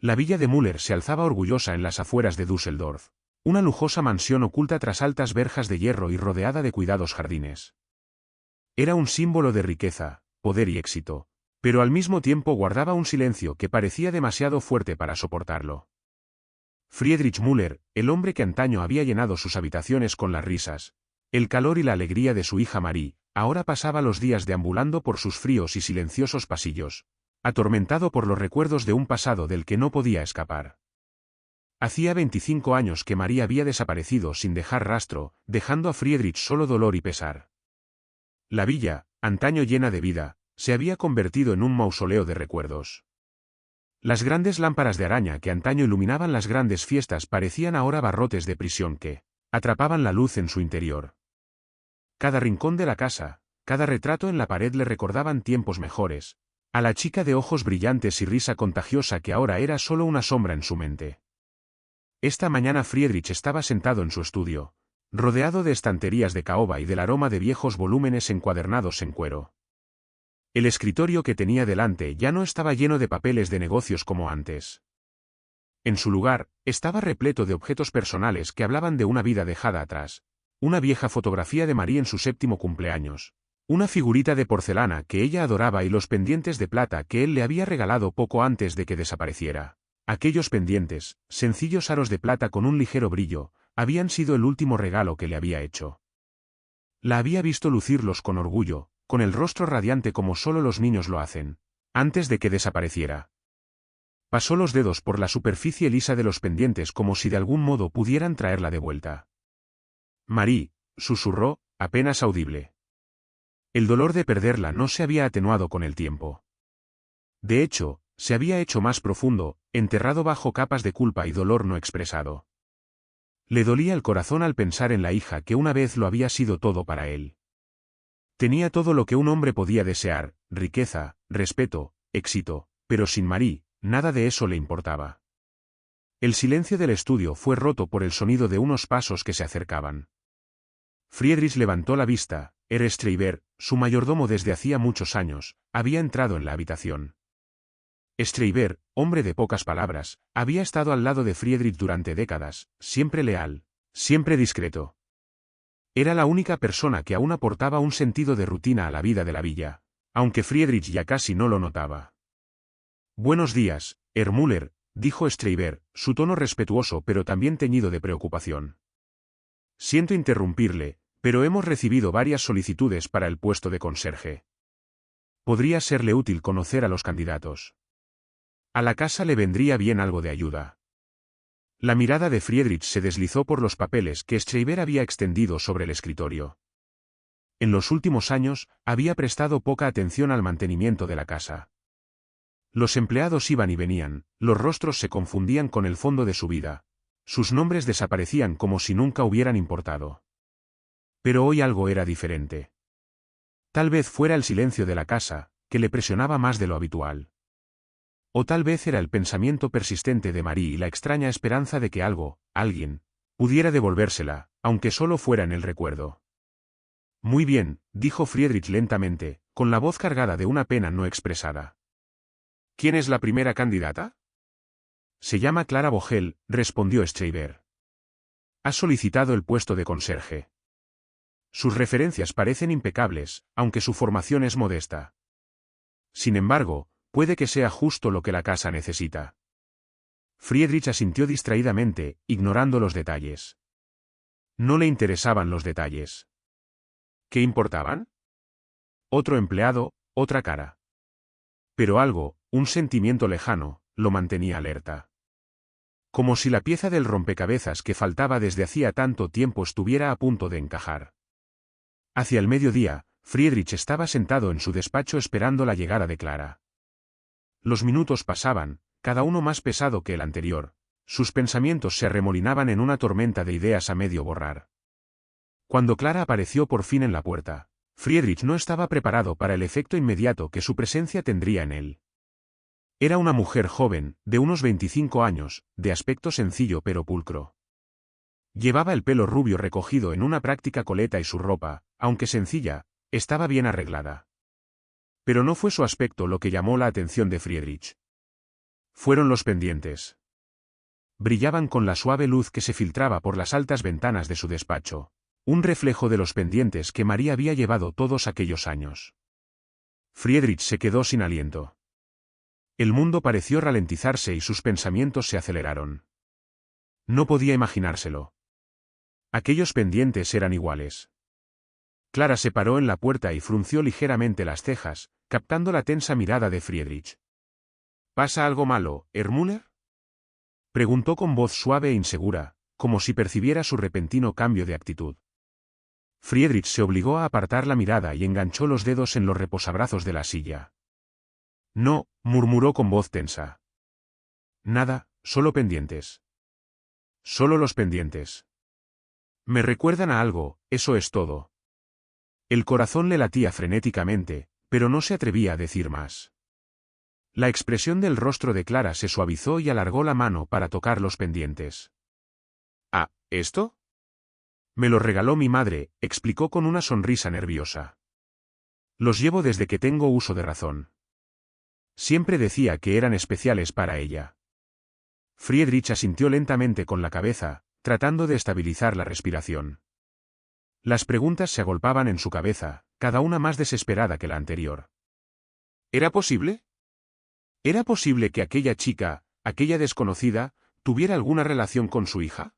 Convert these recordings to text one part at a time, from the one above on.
La villa de Müller se alzaba orgullosa en las afueras de Düsseldorf, una lujosa mansión oculta tras altas verjas de hierro y rodeada de cuidados jardines. Era un símbolo de riqueza, poder y éxito, pero al mismo tiempo guardaba un silencio que parecía demasiado fuerte para soportarlo. Friedrich Müller, el hombre que antaño había llenado sus habitaciones con las risas, el calor y la alegría de su hija Marie, ahora pasaba los días deambulando por sus fríos y silenciosos pasillos, atormentado por los recuerdos de un pasado del que no podía escapar. Hacía 25 años que Marie había desaparecido sin dejar rastro, dejando a Friedrich solo dolor y pesar. La villa, antaño llena de vida, se había convertido en un mausoleo de recuerdos. Las grandes lámparas de araña que antaño iluminaban las grandes fiestas parecían ahora barrotes de prisión que atrapaban la luz en su interior. Cada rincón de la casa, cada retrato en la pared le recordaban tiempos mejores, a la chica de ojos brillantes y risa contagiosa que ahora era solo una sombra en su mente. Esta mañana Friedrich estaba sentado en su estudio, rodeado de estanterías de caoba y del aroma de viejos volúmenes encuadernados en cuero. El escritorio que tenía delante ya no estaba lleno de papeles de negocios como antes. En su lugar, estaba repleto de objetos personales que hablaban de una vida dejada atrás, una vieja fotografía de Marie en su 7º cumpleaños, una figurita de porcelana que ella adoraba y los pendientes de plata que él le había regalado poco antes de que desapareciera. Aquellos pendientes, sencillos aros de plata con un ligero brillo, habían sido el último regalo que le había hecho. La había visto lucirlos con orgullo, con el rostro radiante como solo los niños lo hacen, antes de que desapareciera. Pasó los dedos por la superficie lisa de los pendientes como si de algún modo pudieran traerla de vuelta. Marie, susurró, apenas audible. El dolor de perderla no se había atenuado con el tiempo. De hecho, se había hecho más profundo, enterrado bajo capas de culpa y dolor no expresado. Le dolía el corazón al pensar en la hija que una vez lo había sido todo para él. Tenía todo lo que un hombre podía desear, riqueza, respeto, éxito, pero sin Marie, nada de eso le importaba. El silencio del estudio fue roto por el sonido de unos pasos que se acercaban. Friedrich levantó la vista. Streiber, su mayordomo desde hacía muchos años, había entrado en la habitación. Streiber, hombre de pocas palabras, había estado al lado de Friedrich durante décadas, siempre leal, siempre discreto. Era la única persona que aún aportaba un sentido de rutina a la vida de la villa, aunque Friedrich ya casi no lo notaba. «Buenos días, Herr Müller», dijo Streiber, su tono respetuoso pero también teñido de preocupación. «Siento interrumpirle, pero hemos recibido varias solicitudes para el puesto de conserje. Podría serle útil conocer a los candidatos. A la casa le vendría bien algo de ayuda». La mirada de Friedrich se deslizó por los papeles que Streiber había extendido sobre el escritorio. En los últimos años, había prestado poca atención al mantenimiento de la casa. Los empleados iban y venían, los rostros se confundían con el fondo de su vida. Sus nombres desaparecían como si nunca hubieran importado. Pero hoy algo era diferente. Tal vez fuera el silencio de la casa, que le presionaba más de lo habitual. O tal vez era el pensamiento persistente de Marie y la extraña esperanza de que algo, alguien, pudiera devolvérsela, aunque solo fuera en el recuerdo. «Muy bien», dijo Friedrich lentamente, con la voz cargada de una pena no expresada. «¿Quién es la primera candidata?» «Se llama Clara Vogel», respondió Streiber. «Ha solicitado el puesto de conserje. Sus referencias parecen impecables, aunque su formación es modesta. Sin embargo, puede que sea justo lo que la casa necesita». Friedrich asintió distraídamente, ignorando los detalles. No le interesaban los detalles. ¿Qué importaban? Otro empleado, otra cara. Pero algo, un sentimiento lejano, lo mantenía alerta. Como si la pieza del rompecabezas que faltaba desde hacía tanto tiempo estuviera a punto de encajar. Hacia el mediodía, Friedrich estaba sentado en su despacho esperando la llegada de Clara. Los minutos pasaban, cada uno más pesado que el anterior. Sus pensamientos se arremolinaban en una tormenta de ideas a medio borrar. Cuando Clara apareció por fin en la puerta, Friedrich no estaba preparado para el efecto inmediato que su presencia tendría en él. Era una mujer joven, de unos 25 años, de aspecto sencillo pero pulcro. Llevaba el pelo rubio recogido en una práctica coleta y su ropa, aunque sencilla, estaba bien arreglada. Pero no fue su aspecto lo que llamó la atención de Friedrich. Fueron los pendientes. Brillaban con la suave luz que se filtraba por las altas ventanas de su despacho, un reflejo de los pendientes que María había llevado todos aquellos años. Friedrich se quedó sin aliento. El mundo pareció ralentizarse y sus pensamientos se aceleraron. No podía imaginárselo. Aquellos pendientes eran iguales. Clara se paró en la puerta y frunció ligeramente las cejas, captando la tensa mirada de Friedrich. ¿Pasa algo malo, Herr Müller? Preguntó con voz suave e insegura, como si percibiera su repentino cambio de actitud. Friedrich se obligó a apartar la mirada y enganchó los dedos en los reposabrazos de la silla. No, murmuró con voz tensa. Nada, solo pendientes. Solo los pendientes. Me recuerdan a algo, eso es todo. El corazón le latía frenéticamente, pero no se atrevía a decir más. La expresión del rostro de Clara se suavizó y alargó la mano para tocar los pendientes. «Ah, ¿esto?» Me los regaló mi madre, explicó con una sonrisa nerviosa. Los llevo desde que tengo uso de razón. Siempre decía que eran especiales para ella. Friedrich asintió lentamente con la cabeza, tratando de estabilizar la respiración. Las preguntas se agolpaban en su cabeza, cada una más desesperada que la anterior. ¿Era posible? ¿Era posible que aquella chica, aquella desconocida, tuviera alguna relación con su hija?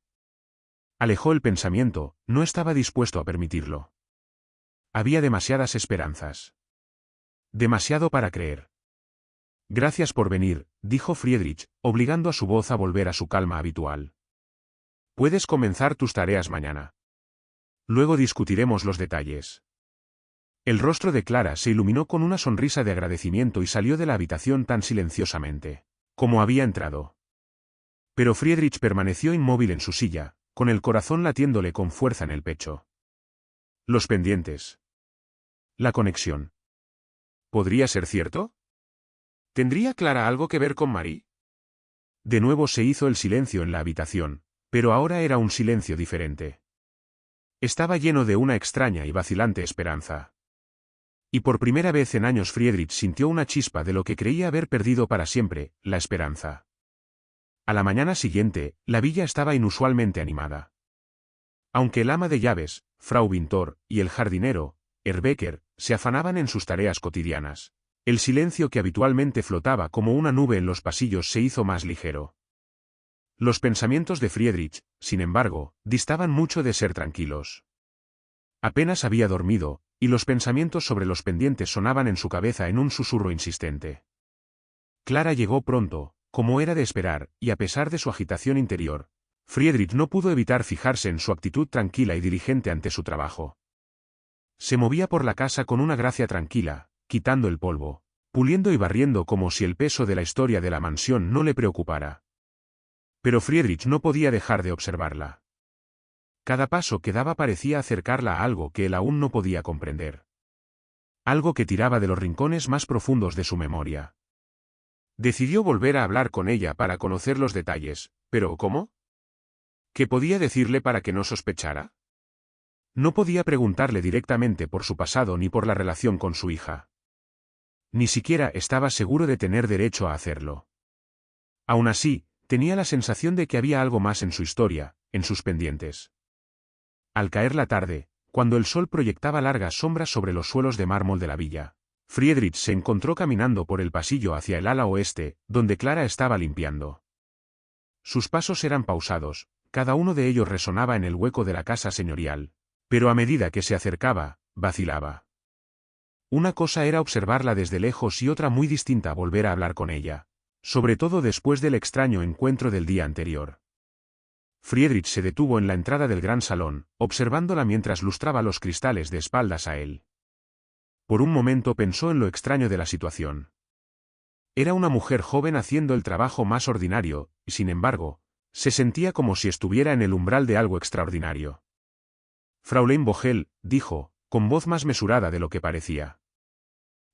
Alejó el pensamiento, no estaba dispuesto a permitirlo. Había demasiadas esperanzas. Demasiado para creer. Gracias por venir, dijo Friedrich, obligando a su voz a volver a su calma habitual. Puedes comenzar tus tareas mañana. Luego discutiremos los detalles. El rostro de Clara se iluminó con una sonrisa de agradecimiento y salió de la habitación tan silenciosamente como había entrado. Pero Friedrich permaneció inmóvil en su silla, con el corazón latiéndole con fuerza en el pecho. Los pendientes. La conexión. ¿Podría ser cierto? ¿Tendría Clara algo que ver con Marie? De nuevo se hizo el silencio en la habitación, pero ahora era un silencio diferente. Estaba lleno de una extraña y vacilante esperanza. Y por primera vez en años Friedrich sintió una chispa de lo que creía haber perdido para siempre, la esperanza. A la mañana siguiente, la villa estaba inusualmente animada. Aunque el ama de llaves, Frau Vintor, y el jardinero, Herr Becker, se afanaban en sus tareas cotidianas, el silencio que habitualmente flotaba como una nube en los pasillos se hizo más ligero. Los pensamientos de Friedrich, sin embargo, distaban mucho de ser tranquilos. Apenas había dormido, y los pensamientos sobre los pendientes sonaban en su cabeza en un susurro insistente. Clara llegó pronto, como era de esperar, y a pesar de su agitación interior, Friedrich no pudo evitar fijarse en su actitud tranquila y diligente ante su trabajo. Se movía por la casa con una gracia tranquila, quitando el polvo, puliendo y barriendo como si el peso de la historia de la mansión no le preocupara. Pero Friedrich no podía dejar de observarla. Cada paso que daba parecía acercarla a algo que él aún no podía comprender. Algo que tiraba de los rincones más profundos de su memoria. Decidió volver a hablar con ella para conocer los detalles, pero ¿cómo? ¿Qué podía decirle para que no sospechara? No podía preguntarle directamente por su pasado ni por la relación con su hija. Ni siquiera estaba seguro de tener derecho a hacerlo. Aún así, tenía la sensación de que había algo más en su historia, en sus pendientes. Al caer la tarde, cuando el sol proyectaba largas sombras sobre los suelos de mármol de la villa, Friedrich se encontró caminando por el pasillo hacia el ala oeste, donde Clara estaba limpiando. Sus pasos eran pausados, cada uno de ellos resonaba en el hueco de la casa señorial, pero a medida que se acercaba, vacilaba. Una cosa era observarla desde lejos y otra muy distinta volver a hablar con ella, sobre todo después del extraño encuentro del día anterior. Friedrich se detuvo en la entrada del gran salón, observándola mientras lustraba los cristales de espaldas a él. Por un momento pensó en lo extraño de la situación. Era una mujer joven haciendo el trabajo más ordinario, y sin embargo, se sentía como si estuviera en el umbral de algo extraordinario. Fräulein Vogel, dijo, con voz más mesurada de lo que parecía.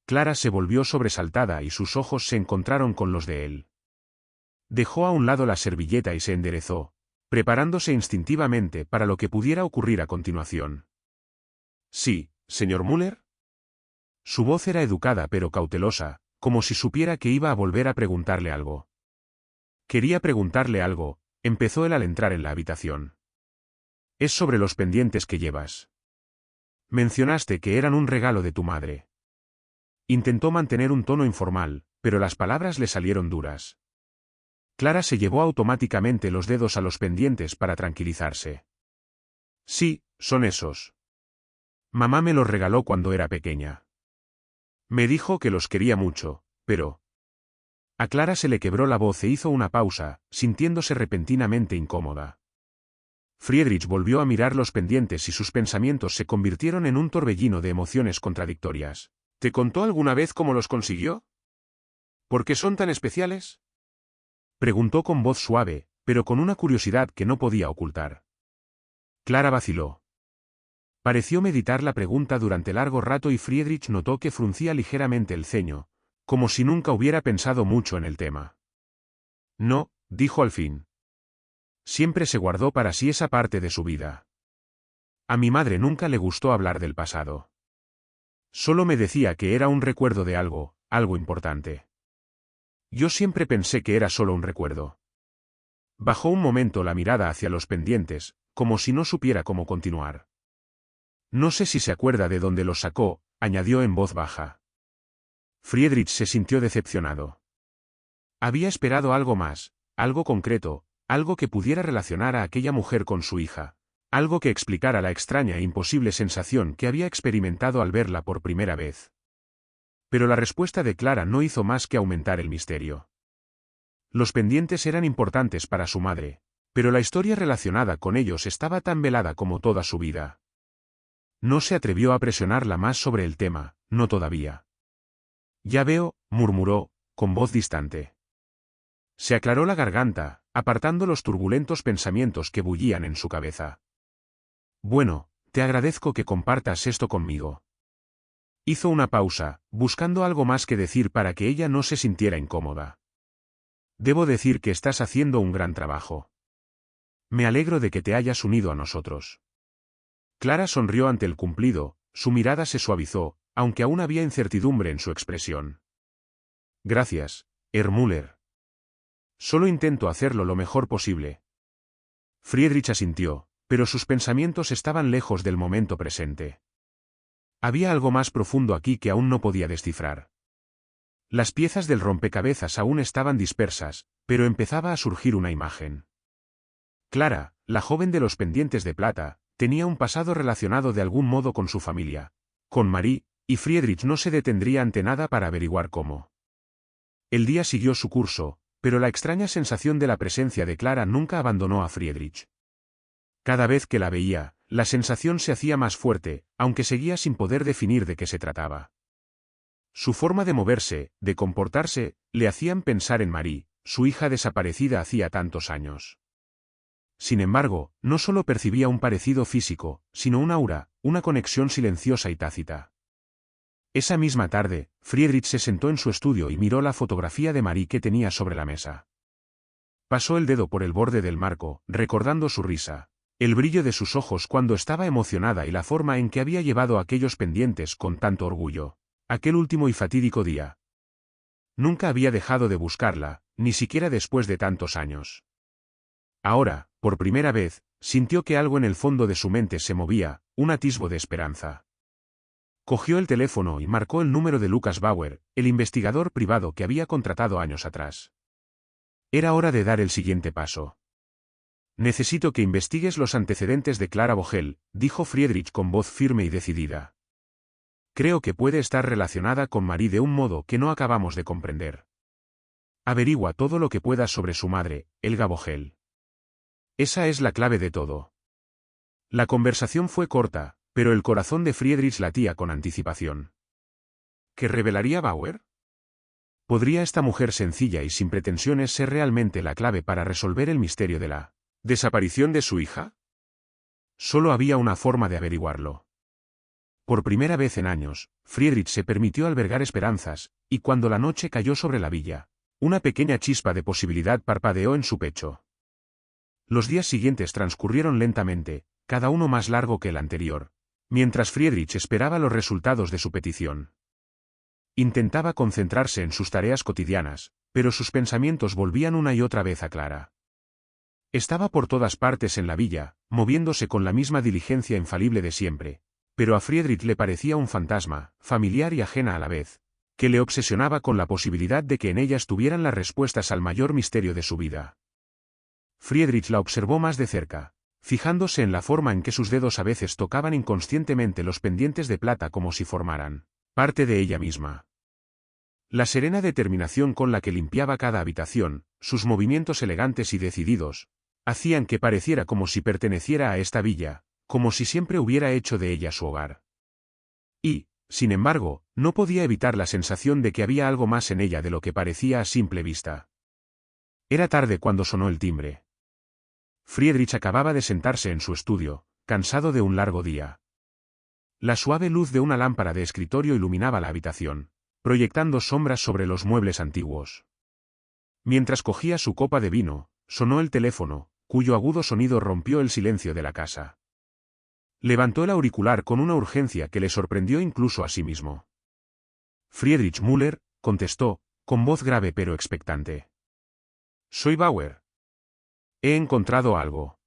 Clara se volvió sobresaltada y sus ojos se encontraron con los de él. Dejó a un lado la servilleta y se enderezó, preparándose instintivamente para lo que pudiera ocurrir a continuación. Sí, señor Müller. Su voz era educada pero cautelosa, como si supiera que iba a volver a preguntarle algo. Quería preguntarle algo, empezó él al entrar en la habitación. Es sobre los pendientes que llevas. Mencionaste que eran un regalo de tu madre. Intentó mantener un tono informal, pero las palabras le salieron duras. Clara se llevó automáticamente los dedos a los pendientes para tranquilizarse. Sí, son esos. Mamá me los regaló cuando era pequeña. Me dijo que los quería mucho, pero... A Clara se le quebró la voz e hizo una pausa, sintiéndose repentinamente incómoda. Friedrich volvió a mirar los pendientes y sus pensamientos se convirtieron en un torbellino de emociones contradictorias. ¿Te contó alguna vez cómo los consiguió? ¿Por qué son tan especiales? Preguntó con voz suave, pero con una curiosidad que no podía ocultar. Clara vaciló. Pareció meditar la pregunta durante largo rato y Friedrich notó que fruncía ligeramente el ceño, como si nunca hubiera pensado mucho en el tema. No, dijo al fin. Siempre se guardó para sí esa parte de su vida. A mi madre nunca le gustó hablar del pasado. Solo me decía que era un recuerdo de algo, algo importante. Yo siempre pensé que era solo un recuerdo. Bajó un momento la mirada hacia los pendientes, como si no supiera cómo continuar. No sé si se acuerda de dónde los sacó, añadió en voz baja. Friedrich se sintió decepcionado. Había esperado algo más, algo concreto, algo que pudiera relacionar a aquella mujer con su hija, algo que explicara la extraña e imposible sensación que había experimentado al verla por primera vez. Pero la respuesta de Clara no hizo más que aumentar el misterio. Los pendientes eran importantes para su madre, pero la historia relacionada con ellos estaba tan velada como toda su vida. No se atrevió a presionarla más sobre el tema, no todavía. Ya veo, murmuró, con voz distante. Se aclaró la garganta, apartando los turbulentos pensamientos que bullían en su cabeza. Bueno, te agradezco que compartas esto conmigo. Hizo una pausa, buscando algo más que decir para que ella no se sintiera incómoda. Debo decir que estás haciendo un gran trabajo. Me alegro de que te hayas unido a nosotros. Clara sonrió ante el cumplido, su mirada se suavizó, aunque aún había incertidumbre en su expresión. Gracias, Herr Müller. Solo intento hacerlo lo mejor posible. Friedrich asintió, pero sus pensamientos estaban lejos del momento presente. Había algo más profundo aquí que aún no podía descifrar. Las piezas del rompecabezas aún estaban dispersas, pero empezaba a surgir una imagen. Clara, la joven de los pendientes de plata, tenía un pasado relacionado de algún modo con su familia, con Marie, y Friedrich no se detendría ante nada para averiguar cómo. El día siguió su curso, pero la extraña sensación de la presencia de Clara nunca abandonó a Friedrich. Cada vez que la veía, la sensación se hacía más fuerte, aunque seguía sin poder definir de qué se trataba. Su forma de moverse, de comportarse, le hacían pensar en Marie, su hija desaparecida hacía tantos años. Sin embargo, no solo percibía un parecido físico, sino un aura, una conexión silenciosa y tácita. Esa misma tarde, Friedrich se sentó en su estudio y miró la fotografía de Marie que tenía sobre la mesa. Pasó el dedo por el borde del marco, recordando su risa, el brillo de sus ojos cuando estaba emocionada y la forma en que había llevado aquellos pendientes con tanto orgullo, aquel último y fatídico día. Nunca había dejado de buscarla, ni siquiera después de tantos años. Ahora, por primera vez, sintió que algo en el fondo de su mente se movía, un atisbo de esperanza. Cogió el teléfono y marcó el número de Lucas Bauer, el investigador privado que había contratado años atrás. Era hora de dar el siguiente paso. Necesito que investigues los antecedentes de Clara Vogel, dijo Friedrich con voz firme y decidida. Creo que puede estar relacionada con Marie de un modo que no acabamos de comprender. Averigua todo lo que puedas sobre su madre, Helga Vogel. Esa es la clave de todo. La conversación fue corta, pero el corazón de Friedrich latía con anticipación. ¿Qué revelaría Bauer? ¿Podría esta mujer sencilla y sin pretensiones ser realmente la clave para resolver el misterio de la desaparición de su hija? Solo había una forma de averiguarlo. Por primera vez en años, Friedrich se permitió albergar esperanzas, y cuando la noche cayó sobre la villa, una pequeña chispa de posibilidad parpadeó en su pecho. Los días siguientes transcurrieron lentamente, cada uno más largo que el anterior, mientras Friedrich esperaba los resultados de su petición. Intentaba concentrarse en sus tareas cotidianas, Pero sus pensamientos volvían una y otra vez a Clara. Estaba por todas partes en la villa, moviéndose con la misma diligencia infalible de siempre, pero a Friedrich le parecía un fantasma, familiar y ajena a la vez, que le obsesionaba con la posibilidad de que en ella estuvieran las respuestas al mayor misterio de su vida. Friedrich la observó más de cerca, fijándose en la forma en que sus dedos a veces tocaban inconscientemente los pendientes de plata como si formaran parte de ella misma. La serena determinación con la que limpiaba cada habitación, sus movimientos elegantes y decididos, hacían que pareciera como si perteneciera a esta villa, como si siempre hubiera hecho de ella su hogar. Y, sin embargo, no podía evitar la sensación de que había algo más en ella de lo que parecía a simple vista. Era tarde cuando sonó el timbre. Friedrich acababa de sentarse en su estudio, cansado de un largo día. La suave luz de una lámpara de escritorio iluminaba la habitación, proyectando sombras sobre los muebles antiguos. Mientras cogía su copa de vino, sonó el teléfono, cuyo agudo sonido rompió el silencio de la casa. Levantó el auricular con una urgencia que le sorprendió incluso a sí mismo. Friedrich Müller, contestó, con voz grave pero expectante. Soy Bauer. He encontrado algo.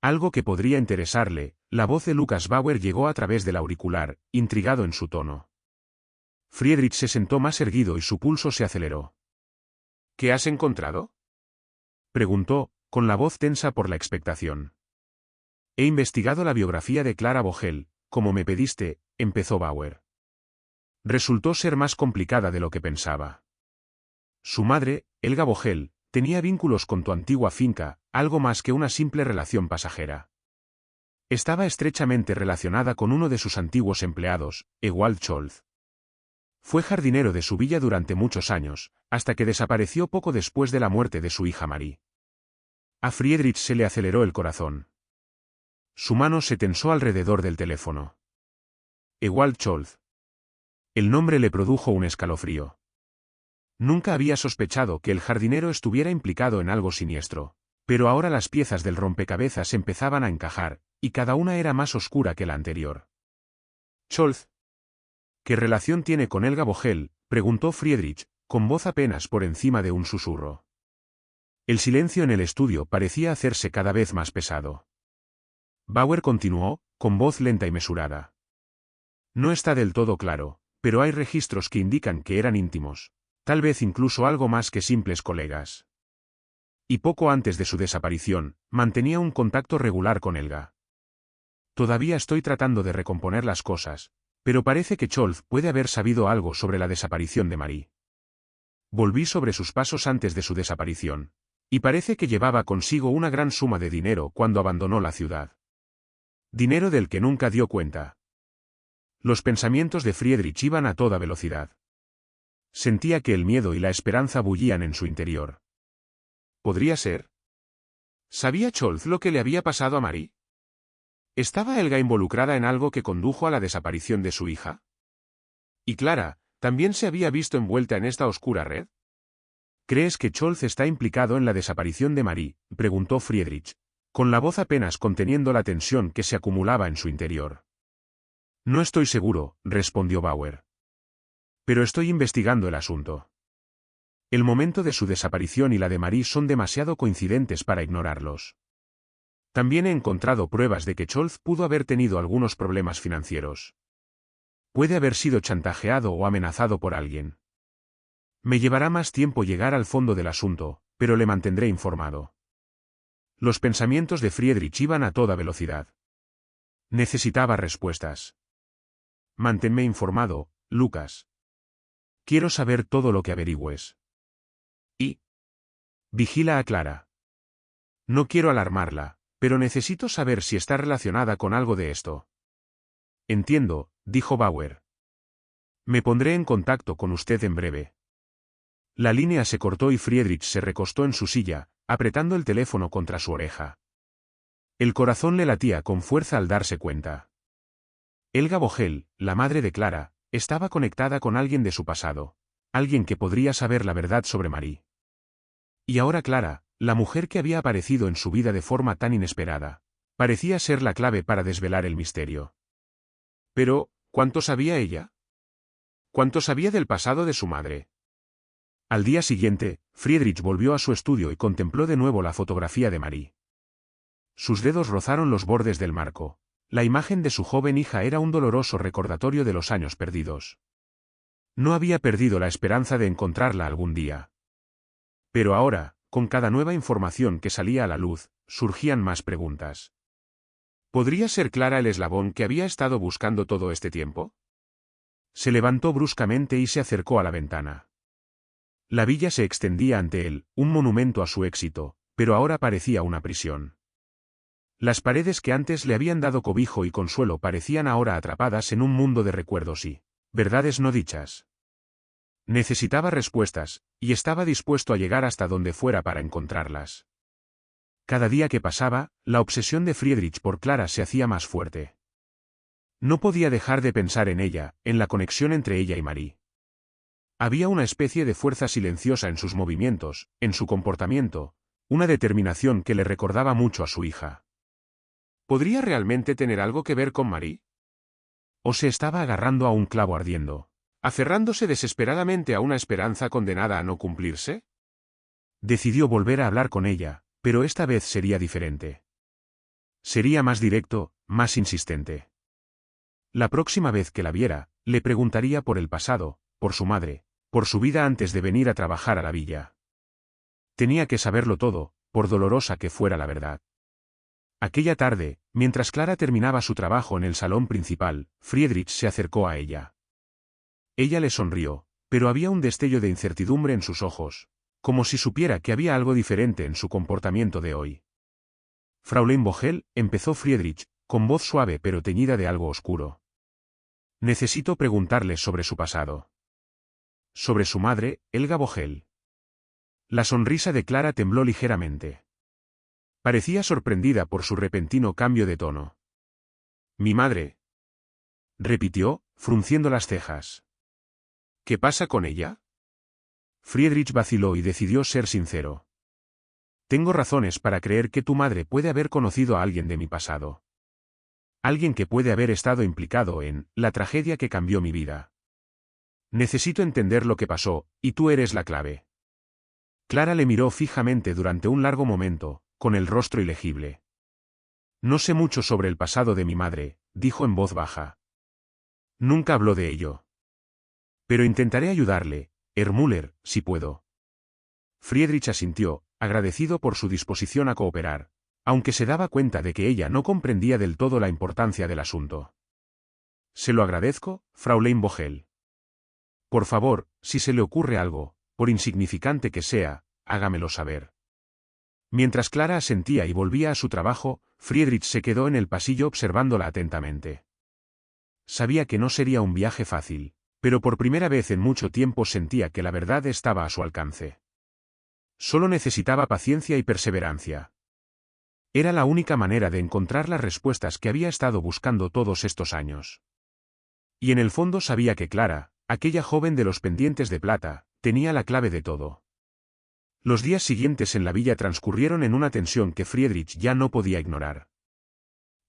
Algo que podría interesarle. La voz de Lucas Bauer llegó a través del auricular, intrigado en su tono. Friedrich se sentó más erguido y su pulso se aceleró. ¿Qué has encontrado?, preguntó, con la voz tensa por la expectación. He investigado la biografía de Clara Vogel, como me pediste, empezó Bauer. Resultó ser más complicada de lo que pensaba. Su madre, Helga Vogel, tenía vínculos con tu antigua finca, algo más que una simple relación pasajera. Estaba estrechamente relacionada con uno de sus antiguos empleados, Ewald Scholz. Fue jardinero de su villa durante muchos años, hasta que desapareció poco después de la muerte de su hija Marie. A Friedrich se le aceleró el corazón. Su mano se tensó alrededor del teléfono. Ewald Scholz. El nombre le produjo un escalofrío. Nunca había sospechado que el jardinero estuviera implicado en algo siniestro, pero ahora las piezas del rompecabezas empezaban a encajar, y cada una era más oscura que la anterior. Scholz. ¿Qué relación tiene con Helga Vogel?, preguntó Friedrich, con voz apenas por encima de un susurro. El silencio en el estudio parecía hacerse cada vez más pesado. Bauer continuó, con voz lenta y mesurada. No está del todo claro, pero hay registros que indican que eran íntimos, tal vez incluso algo más que simples colegas. Y poco antes de su desaparición, mantenía un contacto regular con Helga. Todavía estoy tratando de recomponer las cosas, pero parece que Scholz puede haber sabido algo sobre la desaparición de Marie. Volví sobre sus pasos antes de su desaparición, y parece que llevaba consigo una gran suma de dinero cuando abandonó la ciudad. Dinero del que nunca dio cuenta. Los pensamientos de Friedrich iban a toda velocidad. Sentía que el miedo y la esperanza bullían en su interior. ¿Podría ser? ¿Sabía Scholz lo que le había pasado a Marie? ¿Estaba Helga involucrada en algo que condujo a la desaparición de su hija? ¿Y Clara, también se había visto envuelta en esta oscura red? ¿Crees que Scholz está implicado en la desaparición de Marie?, preguntó Friedrich, con la voz apenas conteniendo la tensión que se acumulaba en su interior. No estoy seguro, respondió Bauer. Pero estoy investigando el asunto. El momento de su desaparición y la de Marie son demasiado coincidentes para ignorarlos. También he encontrado pruebas de que Scholz pudo haber tenido algunos problemas financieros. Puede haber sido chantajeado o amenazado por alguien. Me llevará más tiempo llegar al fondo del asunto, pero le mantendré informado. Los pensamientos de Friedrich iban a toda velocidad. Necesitaba respuestas. Manténme informado, Lucas. Quiero saber todo lo que averigües. Y vigila a Clara. No quiero alarmarla, pero necesito saber si está relacionada con algo de esto. Entiendo, dijo Bauer. Me pondré en contacto con usted en breve. La línea se cortó y Friedrich se recostó en su silla, apretando el teléfono contra su oreja. El corazón le latía con fuerza al darse cuenta. Helga Vogel, la madre de Clara, estaba conectada con alguien de su pasado, alguien que podría saber la verdad sobre Marie. Y ahora Clara, la mujer que había aparecido en su vida de forma tan inesperada, parecía ser la clave para desvelar el misterio. Pero, ¿cuánto sabía ella? ¿Cuánto sabía del pasado de su madre? Al día siguiente, Friedrich volvió a su estudio y contempló de nuevo la fotografía de Marie. Sus dedos rozaron los bordes del marco. La imagen de su joven hija era un doloroso recordatorio de los años perdidos. No había perdido la esperanza de encontrarla algún día. Pero ahora, con cada nueva información que salía a la luz, surgían más preguntas. ¿Podría ser Clara el eslabón que había estado buscando todo este tiempo? Se levantó bruscamente y se acercó a la ventana. La villa se extendía ante él, un monumento a su éxito, pero ahora parecía una prisión. Las paredes que antes le habían dado cobijo y consuelo parecían ahora atrapadas en un mundo de recuerdos y verdades no dichas. Necesitaba respuestas, y estaba dispuesto a llegar hasta donde fuera para encontrarlas. Cada día que pasaba, la obsesión de Friedrich por Clara se hacía más fuerte. No podía dejar de pensar en ella, en la conexión entre ella y Marie. Había una especie de fuerza silenciosa en sus movimientos, en su comportamiento, una determinación que le recordaba mucho a su hija. ¿Podría realmente tener algo que ver con Marie? ¿O se estaba agarrando a un clavo ardiendo, aferrándose desesperadamente a una esperanza condenada a no cumplirse? Decidió volver a hablar con ella, pero esta vez sería diferente. Sería más directo, más insistente. La próxima vez que la viera, le preguntaría por el pasado, por su madre, por su vida antes de venir a trabajar a la villa. Tenía que saberlo todo, por dolorosa que fuera la verdad. Aquella tarde, mientras Clara terminaba su trabajo en el salón principal, Friedrich se acercó a ella. Ella le sonrió, pero había un destello de incertidumbre en sus ojos, como si supiera que había algo diferente en su comportamiento de hoy. Fraulein Vogel, empezó Friedrich, con voz suave pero teñida de algo oscuro. Necesito preguntarle sobre su pasado. Sobre su madre, Helga Vogel. La sonrisa de Clara tembló ligeramente. Parecía sorprendida por su repentino cambio de tono. «¿Mi madre?», repitió, frunciendo las cejas. «¿Qué pasa con ella?». Friedrich vaciló y decidió ser sincero. «Tengo razones para creer que tu madre puede haber conocido a alguien de mi pasado. Alguien que puede haber estado implicado en la tragedia que cambió mi vida. Necesito entender lo que pasó, y tú eres la clave». Clara le miró fijamente durante un largo momento, con el rostro ilegible. «No sé mucho sobre el pasado de mi madre», dijo en voz baja. «Nunca habló de ello. Pero intentaré ayudarle, Herr Müller, si puedo». Friedrich asintió, agradecido por su disposición a cooperar, aunque se daba cuenta de que ella no comprendía del todo la importancia del asunto. «Se lo agradezco, Fraulein Vogel. Por favor, si se le ocurre algo, por insignificante que sea, hágamelo saber». Mientras Clara asentía y volvía a su trabajo, Friedrich se quedó en el pasillo observándola atentamente. Sabía que no sería un viaje fácil, pero por primera vez en mucho tiempo sentía que la verdad estaba a su alcance. Solo necesitaba paciencia y perseverancia. Era la única manera de encontrar las respuestas que había estado buscando todos estos años. Y en el fondo sabía que Clara, aquella joven de los pendientes de plata, tenía la clave de todo. Los días siguientes en la villa transcurrieron en una tensión que Friedrich ya no podía ignorar.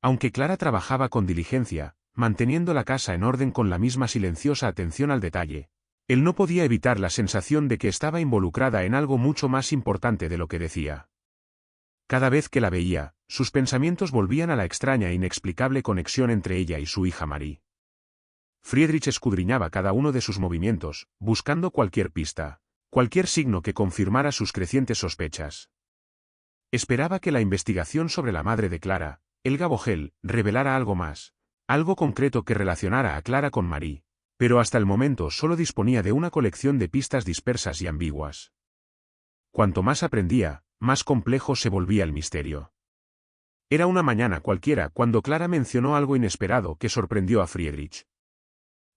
Aunque Clara trabajaba con diligencia, manteniendo la casa en orden con la misma silenciosa atención al detalle, él no podía evitar la sensación de que estaba involucrada en algo mucho más importante de lo que decía. Cada vez que la veía, sus pensamientos volvían a la extraña e inexplicable conexión entre ella y su hija Marie. Friedrich escudriñaba cada uno de sus movimientos, buscando cualquier pista, cualquier signo que confirmara sus crecientes sospechas. Esperaba que la investigación sobre la madre de Clara, Helga Vogel, revelara algo más, algo concreto que relacionara a Clara con Marie, pero hasta el momento solo disponía de una colección de pistas dispersas y ambiguas. Cuanto más aprendía, más complejo se volvía el misterio. Era una mañana cualquiera cuando Clara mencionó algo inesperado que sorprendió a Friedrich.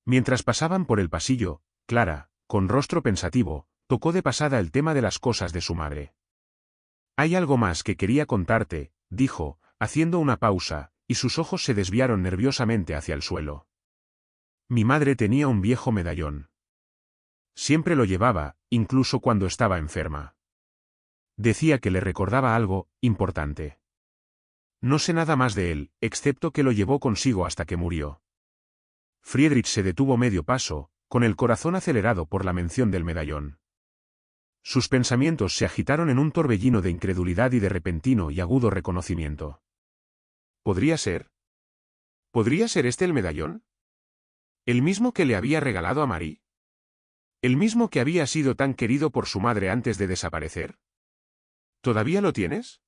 Mientras pasaban por el pasillo, Clara, con rostro pensativo, tocó de pasada el tema de las cosas de su madre. «Hay algo más que quería contarte», dijo, haciendo una pausa, y sus ojos se desviaron nerviosamente hacia el suelo. «Mi madre tenía un viejo medallón. Siempre lo llevaba, incluso cuando estaba enferma. Decía que le recordaba algo importante. No sé nada más de él, excepto que lo llevó consigo hasta que murió». Friedrich se detuvo medio paso, con el corazón acelerado por la mención del medallón. Sus pensamientos se agitaron en un torbellino de incredulidad y de repentino y agudo reconocimiento. ¿Podría ser? ¿Podría ser este el medallón? ¿El mismo que le había regalado a Marie? ¿El mismo que había sido tan querido por su madre antes de desaparecer? ¿Todavía lo tienes?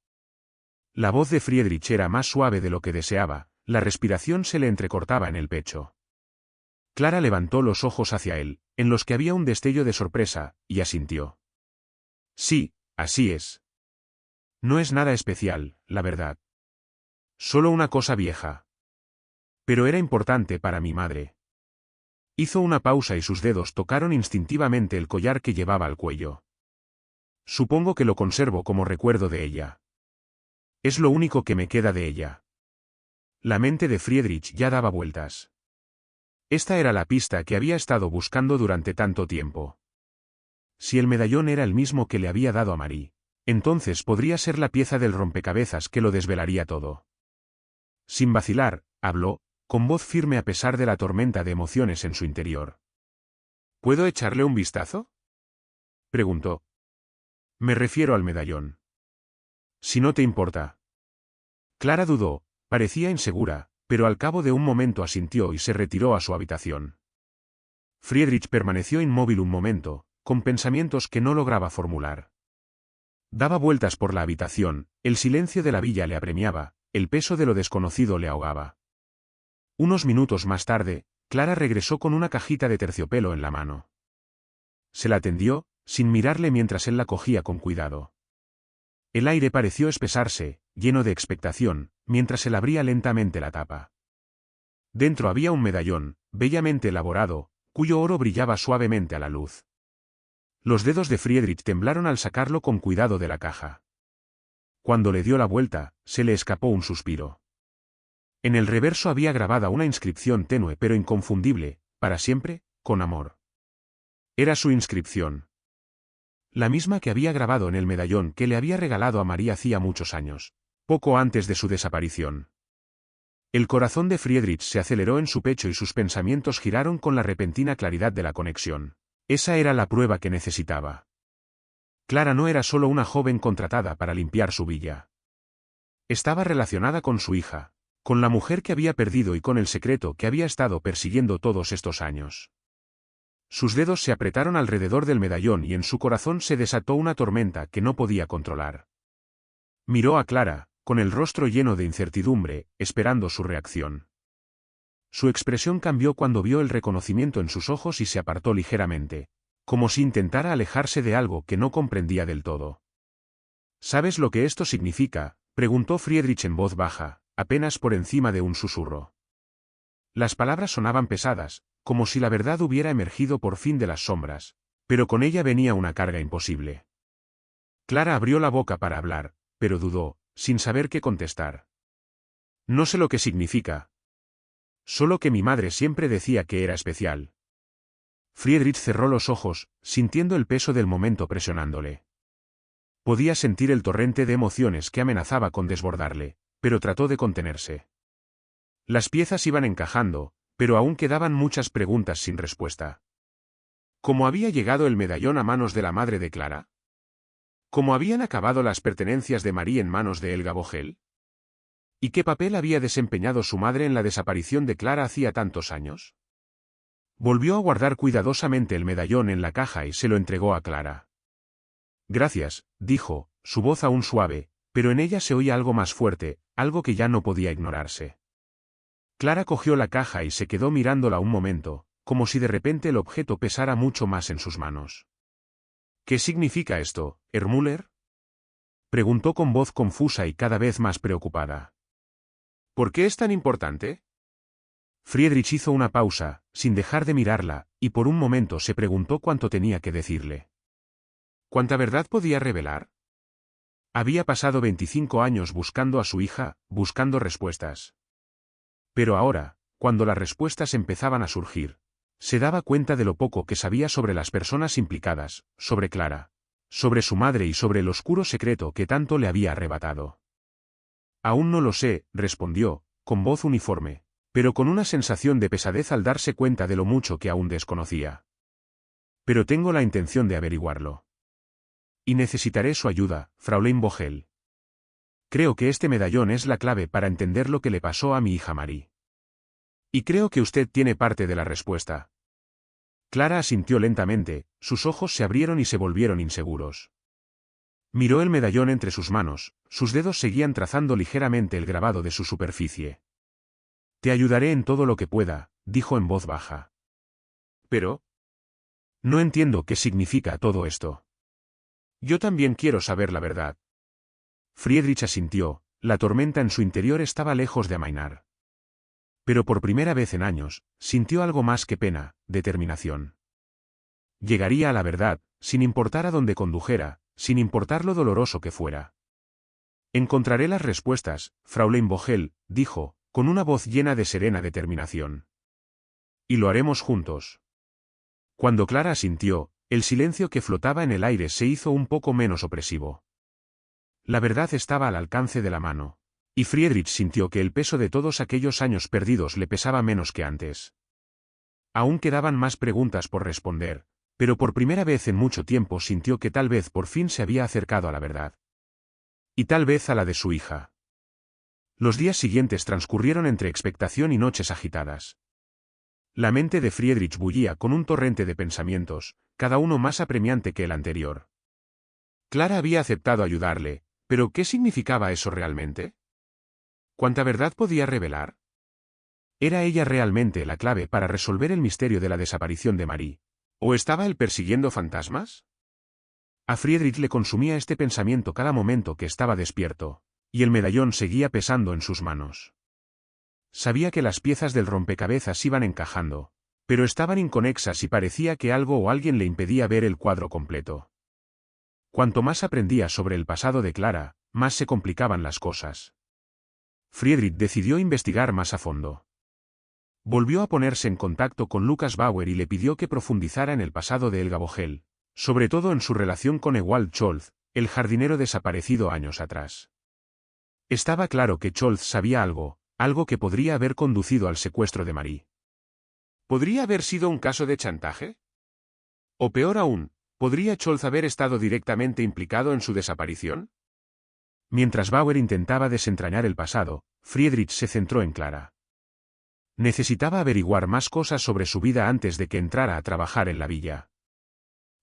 La voz de Friedrich era más suave de lo que deseaba, la respiración se le entrecortaba en el pecho. Clara levantó los ojos hacia él, en los que había un destello de sorpresa, y asintió. Sí, así es. No es nada especial, la verdad. Solo una cosa vieja. Pero era importante para mi madre. Hizo una pausa y sus dedos tocaron instintivamente el collar que llevaba al cuello. Supongo que lo conservo como recuerdo de ella. Es lo único que me queda de ella. La mente de Friedrich ya daba vueltas. Esta era la pista que había estado buscando durante tanto tiempo. Si el medallón era el mismo que le había dado a Marie, entonces podría ser la pieza del rompecabezas que lo desvelaría todo. Sin vacilar, habló, con voz firme a pesar de la tormenta de emociones en su interior. ¿Puedo echarle un vistazo?, preguntó. Me refiero al medallón. Si no te importa. Clara dudó, parecía insegura, pero al cabo de un momento asintió y se retiró a su habitación. Friedrich permaneció inmóvil un momento, con pensamientos que no lograba formular. Daba vueltas por la habitación, el silencio de la villa le apremiaba, el peso de lo desconocido le ahogaba. Unos minutos más tarde, Clara regresó con una cajita de terciopelo en la mano. Se la tendió, sin mirarle mientras él la cogía con cuidado. El aire pareció espesarse, lleno de expectación, mientras él abría lentamente la tapa. Dentro había un medallón, bellamente elaborado, cuyo oro brillaba suavemente a la luz. Los dedos de Friedrich temblaron al sacarlo con cuidado de la caja. Cuando le dio la vuelta, se le escapó un suspiro. En el reverso había grabada una inscripción tenue pero inconfundible, para siempre, con amor. Era su inscripción. La misma que había grabado en el medallón que le había regalado a Marie hacía muchos años, poco antes de su desaparición. El corazón de Friedrich se aceleró en su pecho y sus pensamientos giraron con la repentina claridad de la conexión. Esa era la prueba que necesitaba. Clara no era solo una joven contratada para limpiar su villa. Estaba relacionada con su hija, con la mujer que había perdido y con el secreto que había estado persiguiendo todos estos años. Sus dedos se apretaron alrededor del medallón y en su corazón se desató una tormenta que no podía controlar. Miró a Clara, con el rostro lleno de incertidumbre, esperando su reacción. Su expresión cambió cuando vio el reconocimiento en sus ojos y se apartó ligeramente, como si intentara alejarse de algo que no comprendía del todo. ¿Sabes lo que esto significa?, preguntó Friedrich en voz baja, apenas por encima de un susurro. Las palabras sonaban pesadas, como si la verdad hubiera emergido por fin de las sombras, pero con ella venía una carga imposible. Clara abrió la boca para hablar, pero dudó, sin saber qué contestar. No sé lo que significa. Solo que mi madre siempre decía que era especial. Friedrich cerró los ojos, sintiendo el peso del momento presionándole. Podía sentir el torrente de emociones que amenazaba con desbordarle, pero trató de contenerse. Las piezas iban encajando, pero aún quedaban muchas preguntas sin respuesta. ¿Cómo había llegado el medallón a manos de la madre de Clara? ¿Cómo habían acabado las pertenencias de Marie en manos de Helga Vogel? ¿Y qué papel había desempeñado su madre en la desaparición de Clara hacía tantos años? Volvió a guardar cuidadosamente el medallón en la caja y se lo entregó a Clara. Gracias, dijo, su voz aún suave, pero en ella se oía algo más fuerte, algo que ya no podía ignorarse. Clara cogió la caja y se quedó mirándola un momento, como si de repente el objeto pesara mucho más en sus manos. ¿Qué significa esto, Herr preguntó con voz confusa y cada vez más preocupada. ¿Por qué es tan importante? Friedrich hizo una pausa, sin dejar de mirarla, y por un momento se preguntó cuánto tenía que decirle. ¿Cuánta verdad podía revelar? Había pasado 25 años buscando a su hija, buscando respuestas. Pero ahora, cuando las respuestas empezaban a surgir, se daba cuenta de lo poco que sabía sobre las personas implicadas, sobre Clara, sobre su madre y sobre el oscuro secreto que tanto le había arrebatado. Aún no lo sé, respondió, con voz uniforme, pero con una sensación de pesadez al darse cuenta de lo mucho que aún desconocía. Pero tengo la intención de averiguarlo. Y necesitaré su ayuda, Fraulein Vogel. Creo que este medallón es la clave para entender lo que le pasó a mi hija Marie. Y creo que usted tiene parte de la respuesta. Clara asintió lentamente, sus ojos se abrieron y se volvieron inseguros. Miró el medallón entre sus manos, sus dedos seguían trazando ligeramente el grabado de su superficie. Te ayudaré en todo lo que pueda, dijo en voz baja. Pero... no entiendo qué significa todo esto. Yo también quiero saber la verdad. Friedrich asintió, la tormenta en su interior estaba lejos de amainar. Pero por primera vez en años, sintió algo más que pena, determinación. Llegaría a la verdad, sin importar a dónde condujera, sin importar lo doloroso que fuera. Encontraré las respuestas, Fraulein Vogel, dijo, con una voz llena de serena determinación. Y lo haremos juntos. Cuando Clara asintió, el silencio que flotaba en el aire se hizo un poco menos opresivo. La verdad estaba al alcance de la mano. Y Friedrich sintió que el peso de todos aquellos años perdidos le pesaba menos que antes. Aún quedaban más preguntas por responder, pero por primera vez en mucho tiempo sintió que tal vez por fin se había acercado a la verdad. Y tal vez a la de su hija. Los días siguientes transcurrieron entre expectación y noches agitadas. La mente de Friedrich bullía con un torrente de pensamientos, cada uno más apremiante que el anterior. Clara había aceptado ayudarle, pero ¿qué significaba eso realmente? ¿Cuánta verdad podía revelar? ¿Era ella realmente la clave para resolver el misterio de la desaparición de Marie? ¿O estaba él persiguiendo fantasmas? A Friedrich le consumía este pensamiento cada momento que estaba despierto, y el medallón seguía pesando en sus manos. Sabía que las piezas del rompecabezas iban encajando, pero estaban inconexas y parecía que algo o alguien le impedía ver el cuadro completo. Cuanto más aprendía sobre el pasado de Clara, más se complicaban las cosas. Friedrich decidió investigar más a fondo. Volvió a ponerse en contacto con Lucas Bauer y le pidió que profundizara en el pasado de Helga Vogel, sobre todo en su relación con Ewald Scholz, el jardinero desaparecido años atrás. Estaba claro que Scholz sabía algo que podría haber conducido al secuestro de Marie. ¿Podría haber sido un caso de chantaje? O peor aún, ¿podría Scholz haber estado directamente implicado en su desaparición? Mientras Bauer intentaba desentrañar el pasado, Friedrich se centró en Clara. Necesitaba averiguar más cosas sobre su vida antes de que entrara a trabajar en la villa.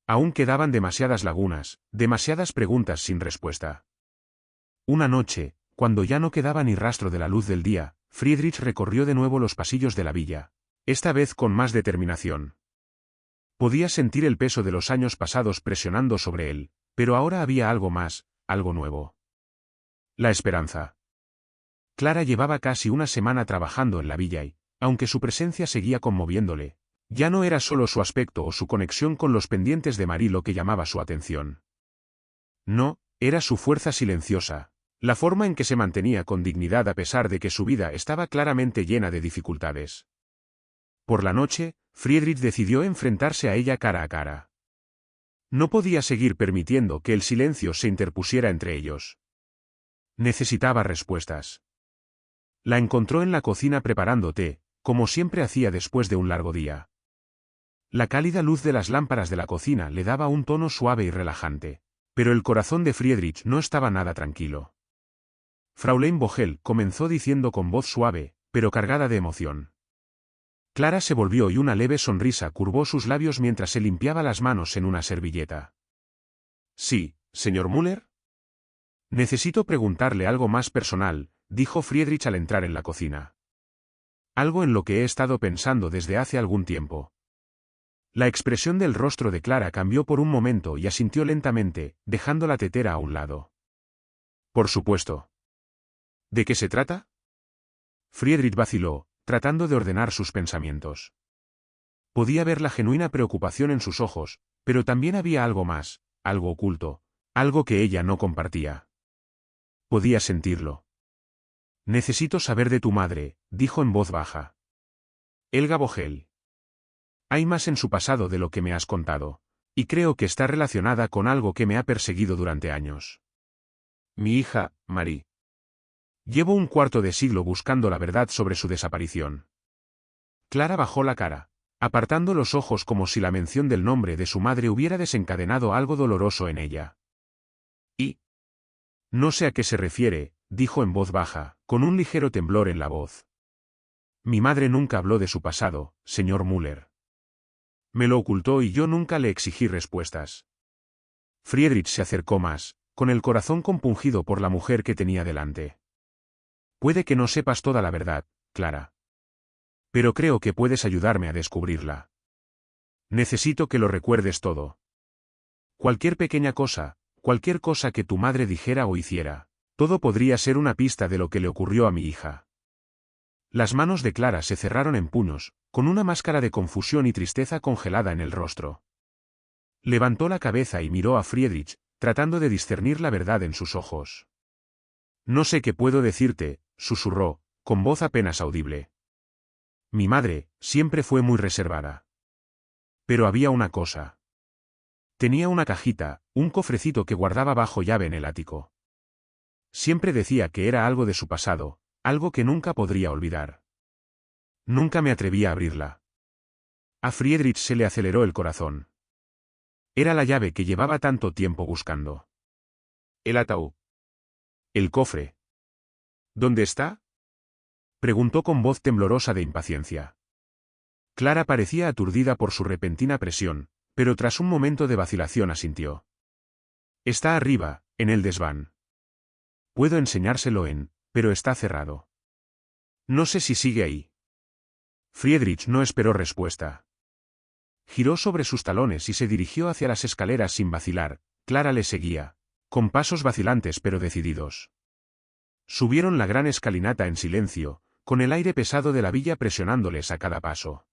Aún quedaban demasiadas lagunas, demasiadas preguntas sin respuesta. Una noche, cuando ya no quedaba ni rastro de la luz del día, Friedrich recorrió de nuevo los pasillos de la villa, esta vez con más determinación. Podía sentir el peso de los años pasados presionando sobre él, pero ahora había algo más, algo nuevo. La esperanza. Clara llevaba casi una semana trabajando en la villa y, aunque su presencia seguía conmoviéndole, ya no era solo su aspecto o su conexión con los pendientes de Marie lo que llamaba su atención. No, era su fuerza silenciosa, la forma en que se mantenía con dignidad a pesar de que su vida estaba claramente llena de dificultades. Por la noche, Friedrich decidió enfrentarse a ella cara a cara. No podía seguir permitiendo que el silencio se interpusiera entre ellos. Necesitaba respuestas. La encontró en la cocina preparando té, como siempre hacía después de un largo día. La cálida luz de las lámparas de la cocina le daba un tono suave y relajante, pero el corazón de Friedrich no estaba nada tranquilo. Fraulein Vogel comenzó diciendo con voz suave, pero cargada de emoción. Clara se volvió y una leve sonrisa curvó sus labios mientras se limpiaba las manos en una servilleta. Sí, señor Müller. Necesito preguntarle algo más personal, dijo Friedrich al entrar en la cocina. Algo en lo que he estado pensando desde hace algún tiempo. La expresión del rostro de Clara cambió por un momento y asintió lentamente, dejando la tetera a un lado. Por supuesto. ¿De qué se trata? Friedrich vaciló, tratando de ordenar sus pensamientos. Podía ver la genuina preocupación en sus ojos, pero también había algo más, algo oculto, algo que ella no compartía. Podía sentirlo. Necesito saber de tu madre, dijo en voz baja. Helga Vogel. Hay más en su pasado de lo que me has contado, y creo que está relacionada con algo que me ha perseguido durante años. Mi hija, Marie. Llevo un cuarto de siglo buscando la verdad sobre su desaparición. Clara bajó la cara, apartando los ojos como si la mención del nombre de su madre hubiera desencadenado algo doloroso en ella. Y... No sé a qué se refiere, dijo en voz baja, con un ligero temblor en la voz. Mi madre nunca habló de su pasado, señor Müller. Me lo ocultó y yo nunca le exigí respuestas. Friedrich se acercó más, con el corazón compungido por la mujer que tenía delante. Puede que no sepas toda la verdad, Clara. Pero creo que puedes ayudarme a descubrirla. Necesito que lo recuerdes todo. Cualquier pequeña cosa, cualquier cosa que tu madre dijera o hiciera, todo podría ser una pista de lo que le ocurrió a mi hija. Las manos de Clara se cerraron en puños, con una máscara de confusión y tristeza congelada en el rostro. Levantó la cabeza y miró a Friedrich, tratando de discernir la verdad en sus ojos. No sé qué puedo decirte, susurró, con voz apenas audible. Mi madre, siempre fue muy reservada. Pero había una cosa. Tenía una cajita, un cofrecito que guardaba bajo llave en el ático. Siempre decía que era algo de su pasado, algo que nunca podría olvidar. Nunca me atreví a abrirla. A Friedrich se le aceleró el corazón. Era la llave que llevaba tanto tiempo buscando. El ataúd. El cofre. ¿Dónde está? Preguntó con voz temblorosa de impaciencia. Clara parecía aturdida por su repentina presión, pero tras un momento de vacilación asintió. Está arriba, en el desván. Puedo enseñárselo pero está cerrado. No sé si sigue ahí. Friedrich no esperó respuesta. Giró sobre sus talones y se dirigió hacia las escaleras sin vacilar. Clara le seguía, con pasos vacilantes pero decididos. Subieron la gran escalinata en silencio, con el aire pesado de la villa presionándoles a cada paso.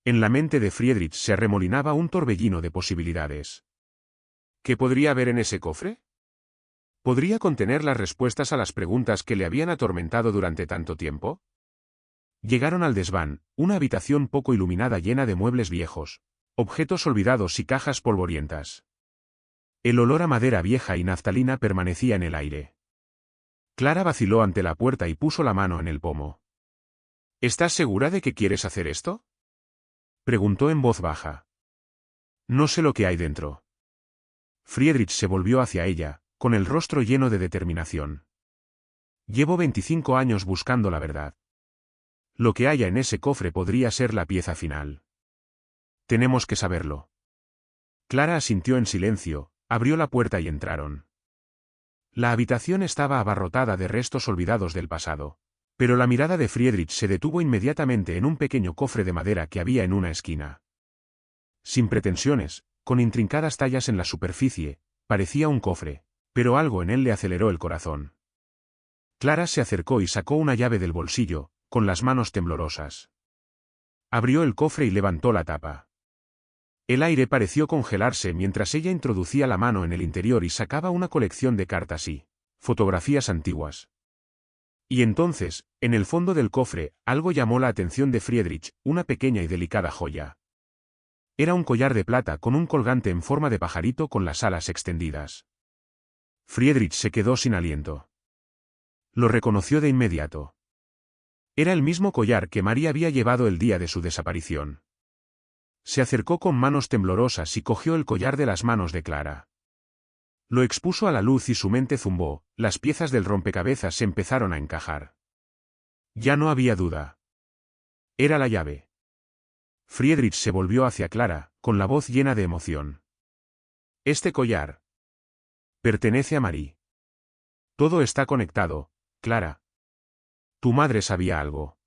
En la mente de Friedrich se arremolinaba un torbellino de posibilidades. ¿Qué podría haber en ese cofre? ¿Podría contener las respuestas a las preguntas que le habían atormentado durante tanto tiempo? Llegaron al desván, una habitación poco iluminada llena de muebles viejos, objetos olvidados y cajas polvorientas. El olor a madera vieja y naftalina permanecía en el aire. Clara vaciló ante la puerta y puso la mano en el pomo. ¿Estás segura de que quieres hacer esto? Preguntó en voz baja. No sé lo que hay dentro. Friedrich se volvió hacia ella, con el rostro lleno de determinación. Llevo 25 años buscando la verdad. Lo que haya en ese cofre podría ser la pieza final. Tenemos que saberlo. Clara asintió en silencio, abrió la puerta y entraron. La habitación estaba abarrotada de restos olvidados del pasado, pero la mirada de Friedrich se detuvo inmediatamente en un pequeño cofre de madera que había en una esquina. Sin pretensiones, con intrincadas tallas en la superficie, parecía un cofre, pero algo en él le aceleró el corazón. Clara se acercó y sacó una llave del bolsillo, con las manos temblorosas. Abrió el cofre y levantó la tapa. El aire pareció congelarse mientras ella introducía la mano en el interior y sacaba una colección de cartas y fotografías antiguas. Y entonces, en el fondo del cofre, algo llamó la atención de Friedrich, una pequeña y delicada joya. Era un collar de plata con un colgante en forma de pajarito con las alas extendidas. Friedrich se quedó sin aliento. Lo reconoció de inmediato. Era el mismo collar que María había llevado el día de su desaparición. Se acercó con manos temblorosas y cogió el collar de las manos de Clara. Lo expuso a la luz y su mente zumbó, las piezas del rompecabezas se empezaron a encajar. Ya no había duda. Era la llave. Friedrich se volvió hacia Clara, con la voz llena de emoción. Este collar pertenece a Marie. Todo está conectado, Clara. Tu madre sabía algo.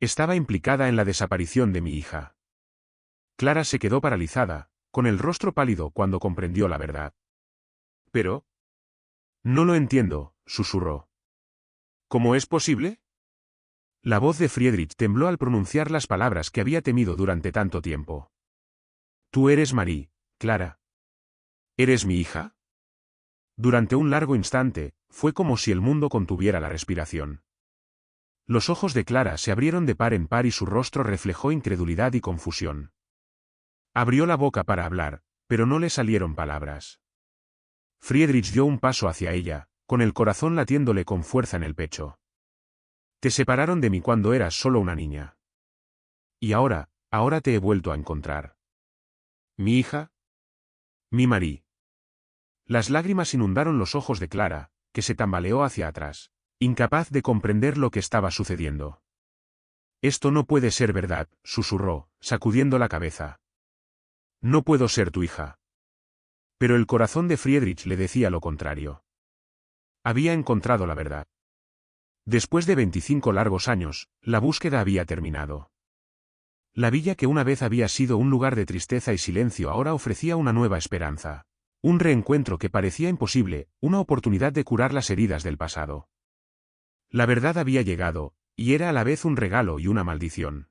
Estaba implicada en la desaparición de mi hija. Clara se quedó paralizada, con el rostro pálido cuando comprendió la verdad. Pero... No lo entiendo, susurró. ¿Cómo es posible? La voz de Friedrich tembló al pronunciar las palabras que había temido durante tanto tiempo. Tú eres Marie, Clara. ¿Eres mi hija? Durante un largo instante, fue como si el mundo contuviera la respiración. Los ojos de Clara se abrieron de par en par y su rostro reflejó incredulidad y confusión. Abrió la boca para hablar, pero no le salieron palabras. Friedrich dio un paso hacia ella, con el corazón latiéndole con fuerza en el pecho. Te separaron de mí cuando eras solo una niña. Y ahora te he vuelto a encontrar. ¿Mi hija? Mi Marie. Las lágrimas inundaron los ojos de Clara, que se tambaleó hacia atrás, incapaz de comprender lo que estaba sucediendo. Esto no puede ser verdad, susurró, sacudiendo la cabeza. No puedo ser tu hija. Pero el corazón de Friedrich le decía lo contrario. Había encontrado la verdad. Después de 25 largos años, la búsqueda había terminado. La villa que una vez había sido un lugar de tristeza y silencio ahora ofrecía una nueva esperanza. Un reencuentro que parecía imposible, una oportunidad de curar las heridas del pasado. La verdad había llegado, y era a la vez un regalo y una maldición.